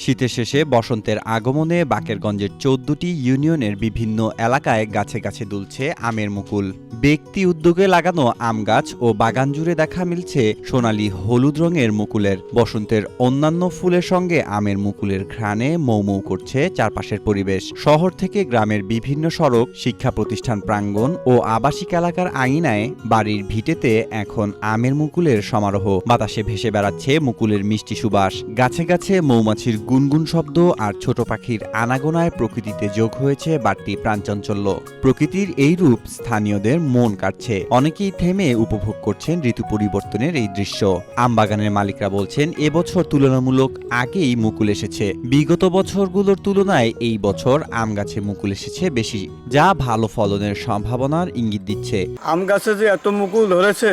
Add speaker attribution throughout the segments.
Speaker 1: শীতের শেষে বসন্তের আগমনে বাকেরগঞ্জের ১৪টি ইউনিয়নের বিভিন্ন এলাকায় গাছে গাছে দুলছে আমের মুকুল। ব্যক্তি উদ্যোগে লাগানো আম গাছ ও বাগান জুড়ে দেখা মিলছে সোনালী হলুদ রঙের মুকুলের। বসন্তের অন্যান্য ফুলের সঙ্গে আমের মুকুলের ঘ্রাণে মৌ মৌ করছে চারপাশের পরিবেশ। শহর থেকে গ্রামের বিভিন্ন সড়ক, শিক্ষা প্রতিষ্ঠান প্রাঙ্গণ ও আবাসিক এলাকার আঙিনায়, বাড়ির ভিটেতে এখন আমের মুকুলের সমারোহ। বাতাসে ভেসে বেড়াচ্ছে মুকুলের মিষ্টি সুবাস। গাছে গাছে মৌমাছির গুনগুন শব্দ আর ছোট পাখির আনাগোনায় প্রকৃতিতে যোগ হয়েছে বাড়তি প্রাণচাঞ্চল্য। প্রকৃতির এই রূপ স্থানীয়দের মন কাটছে। অনেকেই থেমে উপভোগ করছেন ঋতু পরিবর্তনের এই দৃশ্য। আম বাগানের মালিকরা বলছেন, এবছর তুলনামূলক আগেই মুকুল এসেছে। বিগত বছরগুলোর তুলনায় এই বছর আম গাছে মুকুল এসেছে বেশি, যা ভালো ফলনের সম্ভাবনার ইঙ্গিত দিচ্ছে।
Speaker 2: আম গাছে যে এত মুকুল ধরেছে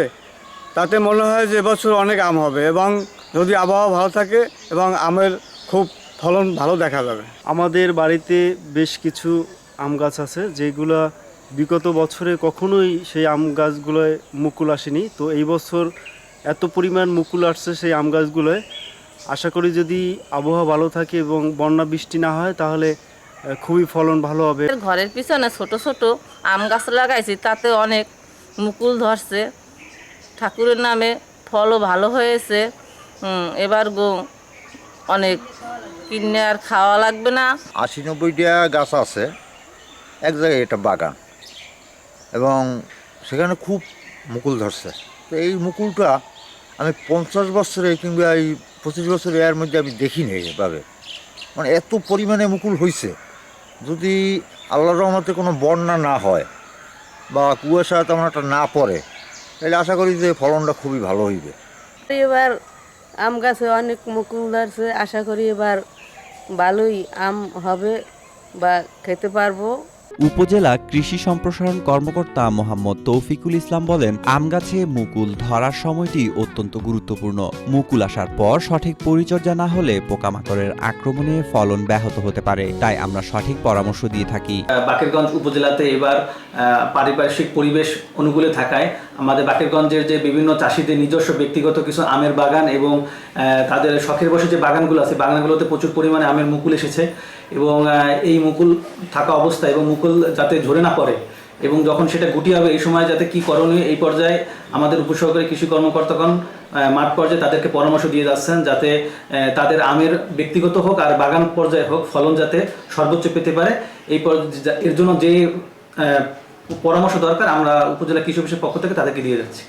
Speaker 2: তাতে মনে হয় যে এবছর অনেক আম হবে, এবং যদি আবহাওয়া ভালো থাকে এবং আমের খুব ফলন ভালো দেখা যাবে।
Speaker 3: আমাদের বাড়িতে বেশ কিছু আম গাছ আছে যেগুলো বিগত বছরে কখনোই সেই আম গাছগুলোয় মুকুল আসেনি। তো এই বছর এত পরিমাণ মুকুল আসছে সেই আম গাছগুলোয়। আশা করি যদি আবহাওয়া ভালো থাকে এবং বন্যা বৃষ্টি না হয় তাহলে খুবই ফলন ভালো হবে।
Speaker 4: ঘরের পিছনে ছোট ছোট আম গাছ লাগাইছি, তাতে অনেক মুকুল ধরছে। ঠাকুরের নামে ফলও ভালো হয়েছে। এবার অনেক কিনে আর খাওয়া লাগবে না।
Speaker 5: ৮০-৯০টা গাছ আছে এক জায়গায়, এটা বাগান, এবং সেখানে খুব মুকুল ধরছে। তো এই মুকুলটা আমি ৫০ বছরে কিংবা এই ২৫ বছরে এর মধ্যে আমি দেখিনি এভাবে। মানে এত পরিমাণে মুকুল হয়েছে। যদি আল্লাহর রহমতে কোনো বন্যা না হয় বা কুয়াশা তেমন একটা না পড়ে, তাহলে আশা করি যে ফলনটা খুবই ভালো হইবে।
Speaker 6: এবার আম গাছে অনেক মুকুল ধরছে, আশা করি এবার ভালোই আম হবে বা খেতে পারবো।
Speaker 1: উপজেলা কৃষি সম্প্রসারণ কর্মকর্তা মোহাম্মদ তৌফিকুল ইসলাম বলেন, আম গাছে মুকুল ধরার সময়টি অত্যন্ত গুরুত্বপূর্ণ। মুকুল আসার পর সঠিক পরিচর্যা না হলে পোকামাকড়ের আক্রমণে ফলন ব্যাহত হতে পারে। তাই আমরা সঠিক পরামর্শ দিয়ে থাকি।
Speaker 7: বাকেরগঞ্জ উপজেলাতে এবার পারিপার্শ্বিক পরিবেশ অনুকূলে থাকায় আমাদের বাকেরগঞ্জের যে বিভিন্ন চাষিদের নিজস্ব ব্যক্তিগত কিছু আমের বাগান এবং তাদের শখের বসে যে বাগানগুলো আছে, বাগানগুলোতে প্রচুর পরিমাণে আমের মুকুল এসেছে। এবং এই মুকুল থাকা অবস্থায় এবং মুকুল যাতে ঝরে না পড়ে এবং যখন সেটা গুটি হবে এই সময় যাতে কি করণীয়, এই পর্যায়ে আমাদের উপসহকারী কৃষি কর্মকর্তাগণ মাঠ পর্যায়ে তাদেরকে পরামর্শ দিয়ে যাচ্ছেন, যাতে তাদের আমের ব্যক্তিগত হোক আর বাগান পর্যায়ে হোক ফলন যাতে সর্বোচ্চ পেতে পারে। এর জন্য যে পরামর্শ দরকার আমরা উপজেলা কৃষি অফিসের পক্ষ থেকে তাদেরকে দিয়ে যাচ্ছি।